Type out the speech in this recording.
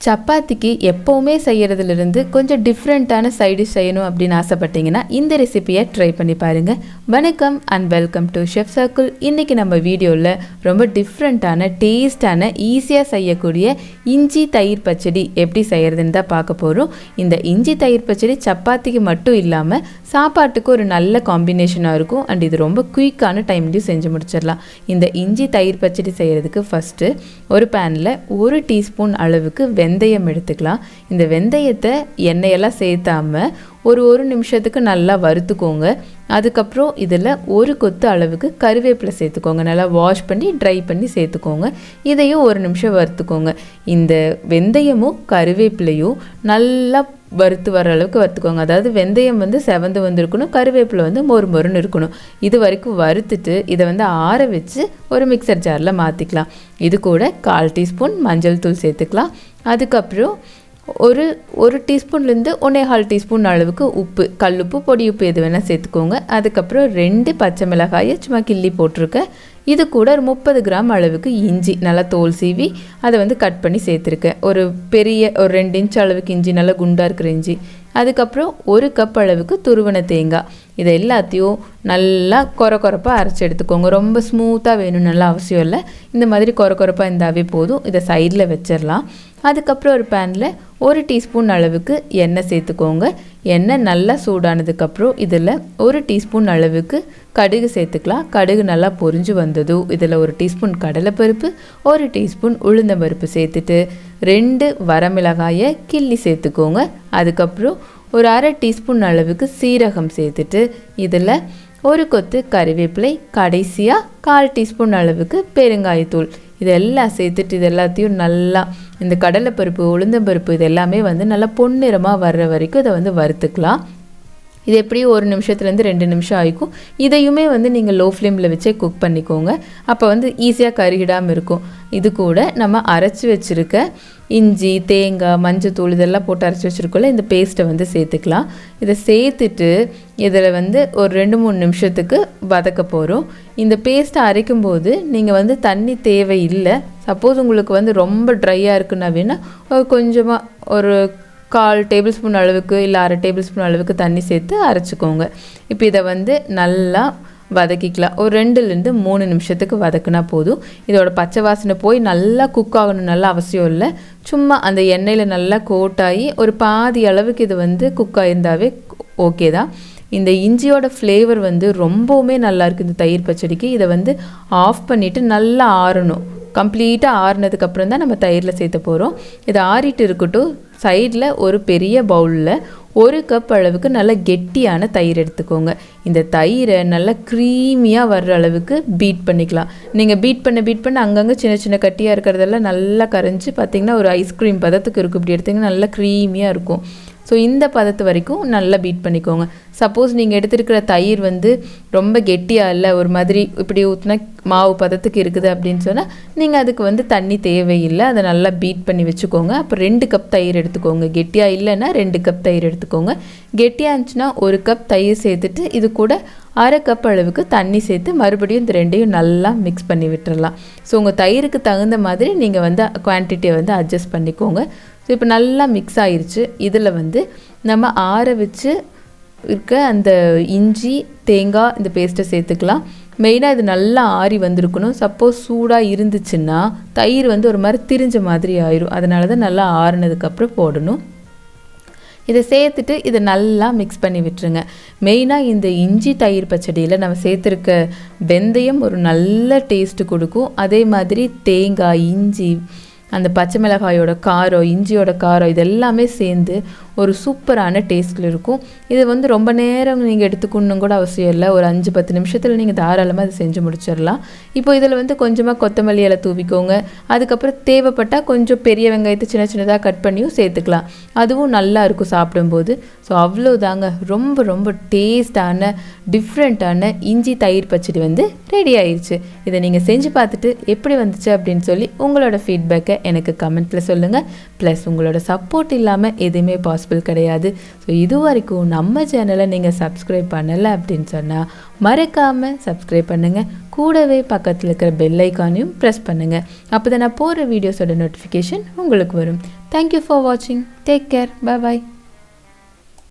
சப்பாத்திக்கு எப்போவுமே செய்கிறதுலேருந்து கொஞ்சம் டிஃப்ரெண்ட்டான சைடு செய்யணும் அப்படின்னு ஆசைப்பட்டீங்கன்னா இந்த ரெசிபியை ட்ரை பண்ணி பாருங்கள். வணக்கம் and welcome to chef circle. இன்றைக்கி நம்ம வீடியோவில் ரொம்ப டிஃப்ரெண்ட்டான டேஸ்டான ஈஸியாக செய்யக்கூடிய இஞ்சி தயிர் பச்சடி எப்படி செய்கிறதுன்னு தான் பார்க்க போகிறோம். இந்த இஞ்சி தயிர் பச்சடி சப்பாத்திக்கு மட்டும் இல்லாமல் சாப்பாட்டுக்கு ஒரு நல்ல காம்பினேஷனாக இருக்கும். அண்ட் இது ரொம்ப குயிக்கான டைம்லேயும் செஞ்சு முடிச்சிடலாம். இந்த இஞ்சி தயிர் பச்சடி செய்கிறதுக்கு ஃபஸ்ட்டு ஒரு பேனில் 1 டீஸ்பூன் அளவுக்கு வெந்தயம் எடுத்துக்கலாம். இந்த வெந்தயத்தை எண்ணெயெல்லாம் சேர்த்தாமல் ஒரு நிமிஷத்துக்கு நல்லா வறுத்துக்கோங்க. அதுக்கப்புறம் இதில் 1 கொத்து அளவுக்கு கருவேப்பிலை சேர்த்துக்கோங்க. நல்லா வாஷ் பண்ணி ட்ரை பண்ணி சேர்த்துக்கோங்க. இதையும் 1 நிமிஷம் வறுத்துக்கோங்க. இந்த வெந்தயமும் கருவேப்பிலையும் நல்லா வறுத்து வர அளவுக்கு வறுத்துக்கோங்க. அதாவது வெந்தயம் செவந்து வந்திருக்கணும், கருவேப்பிலை மொறுன்னு இருக்கணும். இது வரைக்கும் வறுத்துட்டு இதை ஆற வச்சு ஒரு மிக்சர் ஜாரில் மாற்றிக்கலாம். இது கூட 1/4 டீஸ்பூன் மஞ்சள் தூள் சேர்த்துக்கலாம். அதுக்கப்புறம் ஒரு டீஸ்பூன்லேருந்து 1/4 டீஸ்பூன் அளவுக்கு உப்பு, கல்லுப்பு, பொடி உப்பு எது வேணால் சேர்த்துக்கோங்க. அதுக்கப்புறம் 2 பச்சை மிளகாயை சும்மா கிள்ளி போட்டிருக்கேன். இது கூட ஒரு 30 கிராம் அளவுக்கு இஞ்சி நல்லா தோல் சீவி அதை கட் பண்ணி சேர்த்துருக்கேன். ஒரு 2 இன்ச் அளவுக்கு இஞ்சி, நல்லா குண்டாக இருக்கிற இஞ்சி. அதுக்கப்புறம் 1 கப் அளவுக்கு துருவன தேங்காய். இதை எல்லாத்தையும் நல்லா கொரப்பாக அரைச்சி எடுத்துக்கோங்க. ரொம்ப ஸ்மூத்தாக வேணும்னு நல்லா அவசியம் இல்லை. இந்த மாதிரி கொரப்பாக இருந்தாவே போதும். இதை சைடில் வச்சிடலாம். அதுக்கப்புறம் ஒரு பேனில் 1 டீஸ்பூன் அளவுக்கு எண்ணெய் சேர்த்துக்கோங்க. எண்ணெய் நல்லா சூடானதுக்கப்புறம் இதில் 1 டீஸ்பூன் அளவுக்கு கடுகு சேர்த்துக்கலாம். கடுகு நல்லா பொரிஞ்சு வந்ததும் இதில் 1 டீஸ்பூன் கடலைப்பருப்பு, 1 டீஸ்பூன் உளுந்தம்பருப்பு சேர்த்துட்டு 2 வரமிளகாயை கிள்ளி சேர்த்துக்கோங்க. அதுக்கப்புறம் ஒரு 1/2 டீஸ்பூன் அளவுக்கு சீரகம் சேர்த்துட்டு இதில் 1 கொத்து கறிவேப்பிலை, கடைசியாக 1/4 டீஸ்பூன் அளவுக்கு பெருங்காயத்தூள் இதெல்லாம் சேர்த்துட்டு இது எல்லாத்தையும் நல்லா இந்த கடலைப்பருப்பு, உளுந்தம்பருப்பு இது எல்லாமே நல்லா பொன்னிறமாக வர்ற வரைக்கும் இதை வறுத்துக்கலாம். இது எப்படியும் 1 நிமிஷத்துலேருந்து 2 நிமிஷம் ஆகிக்கும். இதையுமே நீங்கள் லோ ஃப்ளேமில் வச்சே குக் பண்ணிக்கோங்க. அப்போ ஈஸியாக கருகிடாமல் இருக்கும். இது கூட நம்ம அரைச்சி வச்சுருக்க இஞ்சி, தேங்காய், மஞ்சத்தூள் இதெல்லாம் போட்டு அரைச்சி வச்சுருக்கோம்ல, இந்த பேஸ்ட்டை சேர்த்துக்கலாம். இதை சேர்த்துட்டு இதில் ஒரு 2-3 நிமிஷத்துக்கு வதக்க போகிறோம். இந்த பேஸ்ட்டை அரைக்கும்போது நீங்கள் தண்ணி தேவையில்லை. சப்போஸ் உங்களுக்கு ரொம்ப ட்ரையாக இருக்குன்னா வேணால் கொஞ்சமாக ஒரு 1/4 டேபிள் ஸ்பூன் அளவுக்கு இல்லை 1/2 டேபிள் ஸ்பூன் அளவுக்கு தண்ணி சேர்த்து அரைச்சிக்கோங்க. இப்போ இதை நல்லா வதக்கிக்கலாம். ஒரு 2-3 நிமிஷத்துக்கு வதக்குனா போதும். இதோட பச்சை வாசனை போய் நல்லா குக் ஆகணும் நல்லா அவசியம் இல்லை. சும்மா அந்த எண்ணெயில் நல்லா கோட்டாகி ஒரு பாதி அளவுக்கு இது குக் ஆகியிருந்தாவே ஓகே தான். இந்த இஞ்சியோட ஃப்ளேவர் ரொம்பவுமே நல்லாயிருக்கு இந்த தயிர் பச்சடிக்கு. இதை ஆஃப் பண்ணிவிட்டு நல்லா ஆறணும். கம்ப்ளீட்டாக ஆறுனதுக்கப்புறம் தான் நம்ம தயிரில் சேர்த்த போகிறோம். இதை ஆறிட்டு இருக்கட்டும். சைடில் ஒரு பெரிய பவுலில் 1 கப் அளவுக்கு நல்லா கெட்டியான தயிர் எடுத்துக்கோங்க. இந்த தயிரை நல்லா க்ரீமியாக வர்ற அளவுக்கு பீட் பண்ணிக்கலாம். நீங்கள் பீட் பண்ண அங்கங்கே சின்ன கட்டியாக இருக்கிறதெல்லாம் நல்லா கரைஞ்சி பார்த்திங்கன்னா ஒரு ஐஸ்கிரீம் பதத்துக்கு இருக்கும். இப்படி எடுத்திங்கன்னா நல்லா க்ரீமியாக இருக்கும். ஸோ இந்த பதத்து வரைக்கும் நல்லா பீட் பண்ணிக்கோங்க. சப்போஸ் நீங்கள் எடுத்துருக்கிற தயிர் ரொம்ப கெட்டியாக இல்லை, ஒரு மாதிரி இப்படி ஊற்றினா மாவு பதத்துக்கு இருக்குது அப்படின்னு சொன்னால் நீங்கள் அதுக்கு தண்ணி தேவையில்லை. அதை நல்லா பீட் பண்ணி வச்சுக்கோங்க. அப்போ 2 கப் தயிர் எடுத்துக்கோங்க. கெட்டியாக இல்லைன்னா 2 கப் தயிர் எடுத்துக்கோங்க. கெட்டியாக இருந்துச்சுன்னா 1 கப் தயிர் சேர்த்துட்டு இது கூட 1/2 கப் அளவுக்கு தண்ணி சேர்த்து மறுபடியும் இந்த 2ஐயும் நல்லா மிக்ஸ் பண்ணி விட்டுறலாம். ஸோ உங்கள் தயிருக்கு தகுந்த மாதிரி நீங்கள் குவான்டிட்டியை அட்ஜஸ்ட் பண்ணிக்கோங்க. ஸோ இப்போ நல்லா மிக்ஸ் ஆகிருச்சு. இதில் நம்ம ஆற வச்சு இருக்க அந்த இஞ்சி, தேங்காய் இந்த பேஸ்ட்டை சேர்த்துக்கலாம். மெயினாக இது நல்லா ஆறி வந்திருக்கணும். சப்போஸ் சூடாக இருந்துச்சுன்னா தயிர் ஒரு மாதிரி திரிஞ்ச மாதிரி ஆயிரும். அதனால தான் நல்லா ஆறுனதுக்கப்புறம் போடணும். இதை சேர்த்துட்டு இதை நல்லா மிக்ஸ் பண்ணி விட்டுருங்க. மெயினாக இந்த இஞ்சி தயிர் பச்சடியில் நம்ம சேர்த்துருக்க வெந்தயம் ஒரு நல்ல டேஸ்ட்டு கொடுக்கும். அதே மாதிரி தேங்காய், இஞ்சி, அந்த பச்சை மிளகாயோட காரம், இஞ்சியோட காரம் இதெல்லாமே சேர்ந்து ஒரு சூப்பரான டேஸ்ட்டில் இருக்கும். இது ரொம்ப நேரம் நீங்கள் எடுத்துக்கணும் கூட அவசியம் இல்லை. ஒரு 5-10 நிமிஷத்தில் நீங்கள் தாராளமாக அதை செஞ்சு முடிச்சிடலாம். இப்போ இதில் கொஞ்சமாக கொத்தமல்லி இலை தூவிக்கோங்க. அதுக்கப்புறம் தேவைப்பட்டால் கொஞ்சம் பெரிய வெங்காயத்தை சின்னதாக கட் பண்ணியும் சேர்த்துக்கலாம். அதுவும் நல்லா இருக்கும் சாப்பிடும்போது. ஸோ அவ்வளோதாங்க, ரொம்ப டேஸ்டான டிஃப்ரெண்ட்டான இஞ்சி தயிர் பச்சடி ரெடி ஆயிடுச்சு. இதை நீங்கள் செஞ்சு பார்த்துட்டு எப்படி வந்துச்சு அப்படின்னு சொல்லி உங்களோட ஃபீட்பேக்கை எனக்கு கமெண்ட்டில் சொல்லுங்கள். ப்ளஸ் உங்களோட சப்போர்ட் இல்லாமல் எதுவுமே பாசிபிள் பாசிபிள் கிடையாது. ஸோ இது வரைக்கும் நம்ம சேனலை நீங்கள் சப்ஸ்கிரைப் பண்ணலை அப்படின்னு சொன்னால் மறக்காமல் சப்ஸ்கிரைப் பண்ணுங்கள். கூடவே பக்கத்தில் இருக்கிற பெல் ஐக்கானையும் ப்ரெஸ் பண்ணுங்கள். அப்போ தான் நான் போகிற வீடியோஸோட நோட்டிஃபிகேஷன் உங்களுக்கு வரும். தேங்க்யூ ஃபார் வாட்சிங். Take care. Bye bye.